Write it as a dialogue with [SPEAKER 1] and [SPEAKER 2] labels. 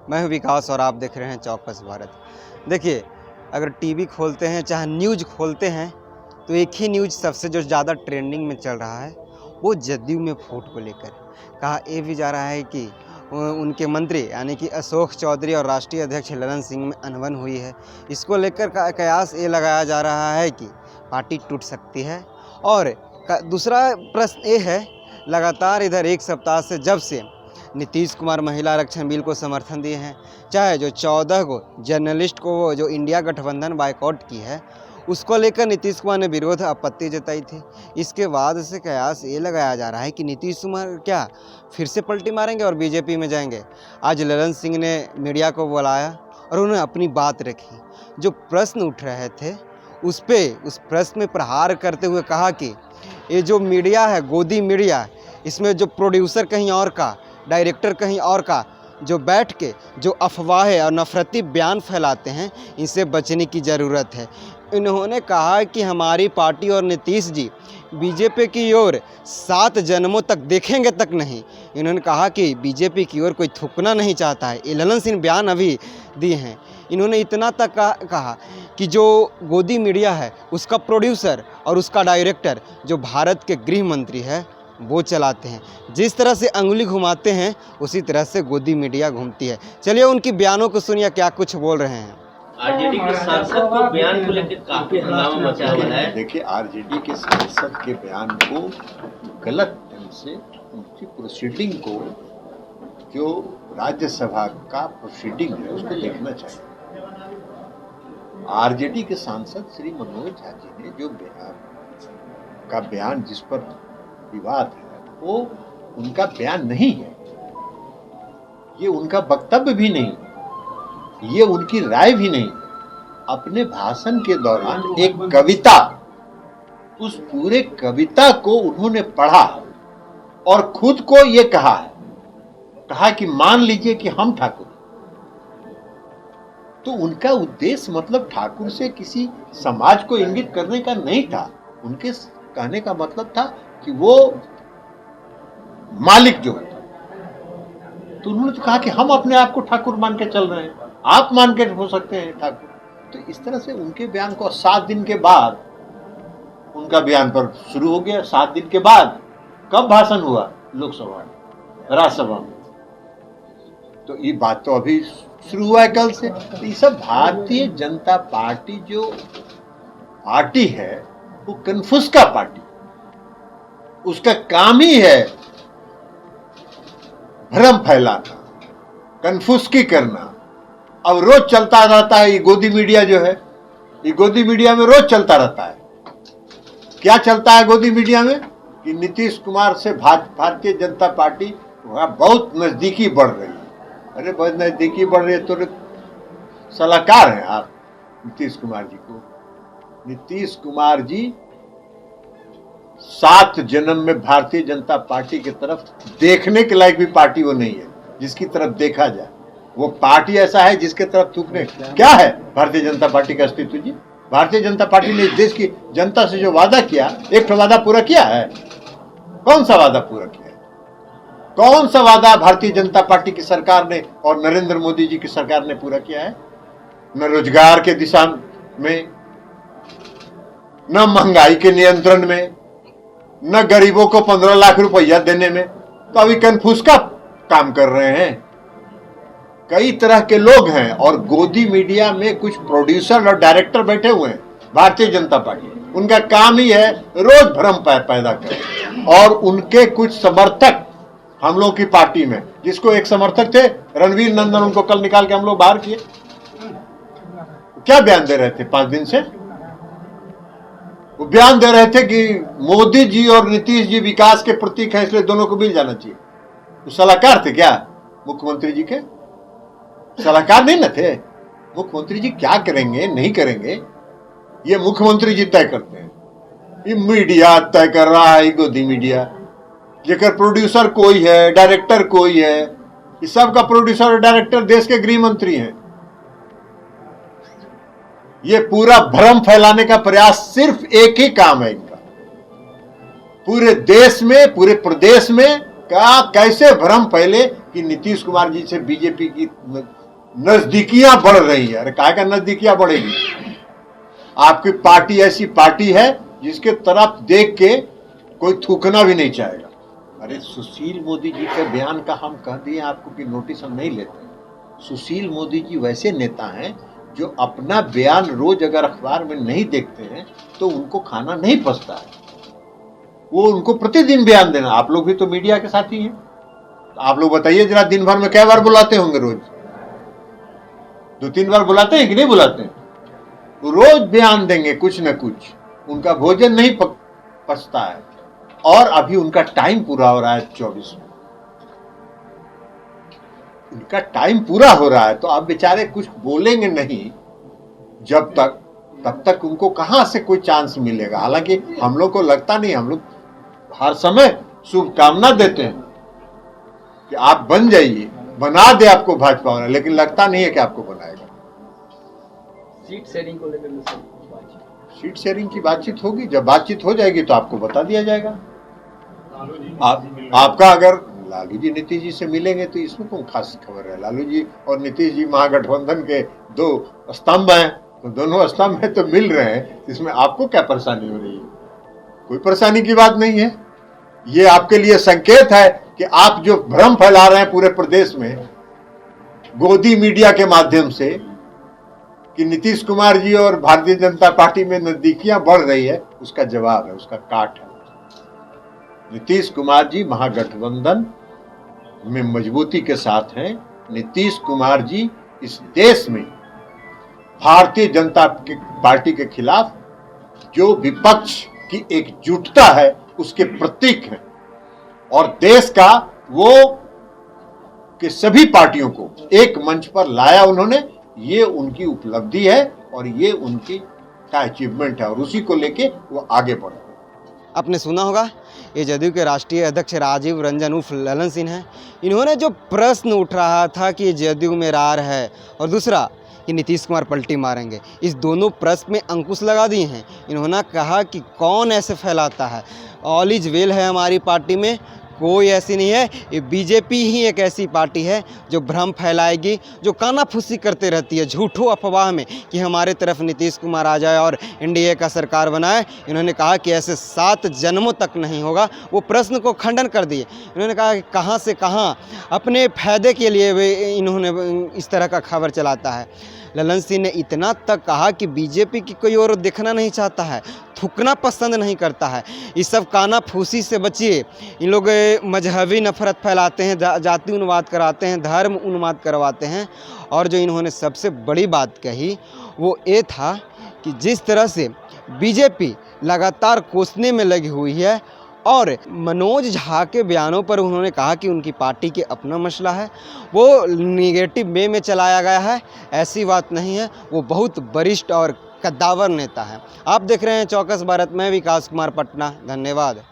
[SPEAKER 1] मैं हूं विकास और आप देख रहे हैं चौकस भारत। देखिए, अगर टीवी खोलते हैं चाहे न्यूज़ खोलते हैं तो एक ही न्यूज़ सबसे जो ज़्यादा ट्रेंडिंग में चल रहा है वो जदयू में फूट को लेकर। कहा ये भी जा रहा है कि उनके मंत्री यानी कि अशोक चौधरी और राष्ट्रीय अध्यक्ष ललन सिंह में अनबन हुई है। इसको लेकर कयास ये लगाया जा रहा है कि पार्टी टूट सकती है। और दूसरा प्रश्न ये है, लगातार इधर एक सप्ताह से जब से नीतीश कुमार महिला आरक्षण बिल को समर्थन दिए हैं, चाहे जो 14 को जर्नलिस्ट को जो इंडिया गठबंधन बायकॉट की है उसको लेकर नीतीश कुमार ने विरोध आपत्ति जताई थी। इसके बाद से कयास ये लगाया जा रहा है कि नीतीश कुमार क्या फिर से पलटी मारेंगे और बीजेपी में जाएंगे। आज ललन सिंह ने मीडिया को बुलाया और उन्होंने अपनी बात रखी। जो प्रश्न उठ रहे थे उस प्रश्न में प्रहार करते हुए कहा कि ये जो मीडिया है, गोदी मीडिया, इसमें जो प्रोड्यूसर कहीं और का, डायरेक्टर कहीं और का जो बैठ के जो अफवाहें और नफरती बयान फैलाते हैं, इनसे बचने की ज़रूरत है। इन्होंने कहा कि हमारी पार्टी और नीतीश जी बीजेपी की ओर 7 जन्मों तक देखेंगे तक नहीं। इन्होंने कहा कि बीजेपी की ओर कोई थूकना नहीं चाहता है। ये ललन सिंह बयान अभी दिए हैं। इन्होंने इतना तक कहा कि जो गोदी मीडिया है उसका प्रोड्यूसर और उसका डायरेक्टर जो भारत के गृह मंत्री है वो चलाते हैं। जिस तरह से अंगुली घुमाते हैं उसी तरह से गोदी मीडिया घूमती है। चलिए उनकी बयानों को सुनिए क्या कुछ बोल रहे हैं।
[SPEAKER 2] आरजेडी के सांसद को बयान को लेकर काफी हंगामा मचा हुआ है।
[SPEAKER 3] देखिए, आरजेडी के सांसद के बयान को गलत ढंग से उनकी प्रोसीडिंग को, जो राज्यसभा का प्रोसीडिंग है, उसको देखना चाहिए। आरजेडी के सांसद श्री मनोज झा जी ने जो बयान जिस पर विवाद है वो उनका बयान नहीं है, ये उनका वक्तव्य भी नहीं, ये उनकी राय भी नहीं। अपने भाषण के दौरान एक कविता, उस पूरे कविता को उन्होंने पढ़ा और खुद को ये कहा कि मान लीजिए कि हम ठाकुर। तो उनका उद्देश्य मतलब ठाकुर से किसी समाज को इंगित करने का नहीं था। उनके कहने का मतलब था कि वो मालिक जो है, तो उन्होंने तो कहा कि हम अपने आप को ठाकुर मान के चल रहे हैं, आप मान के हो सकते हैं ठाकुर। तो इस तरह से उनके बयान को 7 दिन के बाद उनका बयान पर शुरू हो गया। 7 दिन के बाद कब भाषण हुआ? लोकसभा में, राज्यसभा में। तो ये बात तो अभी शुरू हुआ है कल से। तो ये सब भारतीय जनता पार्टी जो पार्टी है वो कन्फ्यूज का पार्टी, उसका काम ही है भ्रम फैलाना, कन्फ्यूज करना। अब रोज चलता रहता है ये गोदी मीडिया जो है, ये गोदी मीडिया में रोज चलता रहता है। क्या चलता है गोदी मीडिया में कि नीतीश कुमार से भारतीय जनता पार्टी बहुत नजदीकी बढ़ रही है। अरे बहुत नजदीकी बढ़ रही है तो सलाहकार हैं आप नीतीश कुमार जी को। नीतीश कुमार जी 7 जन्म में भारतीय जनता पार्टी की तरफ देखने के लायक भी पार्टी वो नहीं है जिसकी तरफ देखा जाए। वो पार्टी ऐसा है जिसके तरफ थूकने क्या है भारतीय जनता पार्टी का अस्तित्व जी। भारतीय जनता पार्टी ने इस देश की जनता से जो वादा किया, एक तो वादा पूरा किया है? कौन सा वादा पूरा किया है? कौन सा वादा भारतीय जनता पार्टी की सरकार ने और नरेंद्र मोदी जी की सरकार ने पूरा किया है? न रोजगार के दिशा में, न महंगाई के नियंत्रण में, न गरीबों को 15 लाख रुपया देने में। तो अभी कन्फ्यूज का काम कर रहे हैं। कई तरह के लोग हैं और गोदी मीडिया में कुछ प्रोड्यूसर और डायरेक्टर बैठे हुए हैं भारतीय जनता पार्टी। उनका काम ही है रोज भ्रम पैदा करें। और उनके कुछ समर्थक हम लोग की पार्टी में, जिसको एक समर्थक थे रणवीर नंदन, उनको कल निकाल के हम लोग बाहर किए। क्या बयान दे रहे थे 5 दिन से? वो बयान दे रहे थे कि मोदी जी और नीतीश जी विकास के प्रतीक है, इसलिए दोनों को मिल जाना चाहिए। वो सलाहकार थे क्या मुख्यमंत्री जी के? सलाहकार नहीं न थे। मुख्यमंत्री जी क्या करेंगे नहीं करेंगे ये मुख्यमंत्री जी तय करते हैं। ये मीडिया तय कर रहा है, गोदी मीडिया, जेकर प्रोड्यूसर कोई है, डायरेक्टर कोई है। इस सब का प्रोड्यूसर और डायरेक्टर देश के गृह मंत्री हैं। ये पूरा भ्रम फैलाने का प्रयास सिर्फ एक ही काम है इनका, पूरे देश में, पूरे प्रदेश में क्या कैसे भ्रम फैले कि नीतीश कुमार जी से बीजेपी की नजदीकियां बढ़ रही है। अरे काय का नजदीकियां बढ़ेगी? आपकी पार्टी ऐसी पार्टी है जिसके तरफ देख के कोई थूकना भी नहीं चाहेगा। अरे सुशील मोदी जी के बयान का हम कह दिए आपको कि नोटिस हम नहीं लेते। सुशील मोदी जी वैसे नेता हैं जो अपना बयान रोज अगर अखबार में नहीं देखते हैं तो उनको खाना नहीं पचता है। वो उनको प्रतिदिन बयान देना। आप लोग भी तो मीडिया के साथी हैं, तो आप लोग बताइए जरा, दिन भर में क्या बार बुलाते होंगे? रोज 2-3 बार बुलाते हैं कि नहीं बुलाते हैं? तो रोज बयान देंगे कुछ न कुछ, उनका भोजन नहीं पचता है। और अभी उनका टाइम पूरा हो रहा है 24 में, उनका टाइम पूरा हो रहा है, तो आप बेचारे कुछ बोलेंगे नहीं जब तक, तब तक उनको कहां से कोई चांस मिलेगा। हालांकि हम लोग को लगता नहीं, हम लोग हर समय शुभकामना देते हैं कि आप बन जाइए, बना दे आपको भाजपा वाला, लेकिन लगता नहीं है कि आपको बनाएगा।
[SPEAKER 2] सीट शेयरिंग को लेकर
[SPEAKER 3] सीट शेयरिंग की बातचीत होगी, जब बातचीत हो जाएगी तो आपको बता दिया जाएगा। आपका अगर लालू जी नीतीश जी से मिलेंगे तो इसमें कौन खास खबर है? लालू जी और नीतीश जी महागठबंधन के 2 स्तंभ हैं, तो दोनों स्तंभ है तो मिल रहे हैं, इसमें आपको क्या परेशानी हो रही है? कोई परेशानी की बात नहीं है। ये आपके लिए संकेत है कि आप जो भ्रम फैला रहे हैं पूरे प्रदेश में गोदी मीडिया के माध्यम से कि नीतीश कुमार जी और भारतीय जनता पार्टी में नजदीकियां बढ़ रही है, उसका जवाब है, उसका काट है। नीतीश कुमार जी महागठबंधन में मजबूती के साथ हैं। नीतीश कुमार जी इस देश में भारतीय जनता पार्टी के खिलाफ जो विपक्ष की एकजुटता है उसके प्रतीक हैं, और देश का वो कि सभी पार्टियों को एक मंच पर लाया उन्होंने। ये उनकी उपलब्धि है और ये उनकी का अचीवमेंट है, और उसी को लेके वो आगे बढ़े।
[SPEAKER 1] आपने सुना होगा, ये जदयू के राष्ट्रीय अध्यक्ष राजीव रंजन उर्फ ललन सिंह हैं। इन्होंने जो प्रश्न उठ रहा था कि जदयू में रार है और दूसरा कि नीतीश कुमार पलटी मारेंगे, इस दोनों प्रश्न में अंकुश लगा दिए हैं। इन्होंने कहा कि कौन ऐसे फैलाता है, ऑल इज वेल है हमारी पार्टी में, कोई ऐसी नहीं है। ये बीजेपी ही एक ऐसी पार्टी है जो भ्रम फैलाएगी, जो कानाफूसी करते रहती है झूठों अफवाह में कि हमारे तरफ नीतीश कुमार आ जाए और एनडीए का सरकार बनाए। इन्होंने कहा कि ऐसे 7 जन्मों तक नहीं होगा। वो प्रश्न को खंडन कर दिए। इन्होंने कहा कि कहाँ से कहाँ अपने फायदे के लिए वे इन्होंने इस तरह का खबर चलाता है। ललन सिंह ने इतना तक कहा कि बीजेपी की कोई और देखना नहीं चाहता है, थूकना पसंद नहीं करता है। इस सब कानाफूसी से बचिए। इन लोग मजहबी नफरत फैलाते हैं, जाति उन्माद कराते हैं, धर्म उन्माद करवाते हैं। और जो इन्होंने सबसे बड़ी बात कही वो ये था कि जिस तरह से बीजेपी लगातार कोसने में लगी हुई है, और मनोज झा के बयानों पर उन्होंने कहा कि उनकी पार्टी के अपना मसला है, वो निगेटिव वे में चलाया गया है। ऐसी बात नहीं है, वो बहुत वरिष्ठ और कद्दावर नेता है। आप देख रहे हैं चौकस भारत में विकास कुमार पटना। धन्यवाद।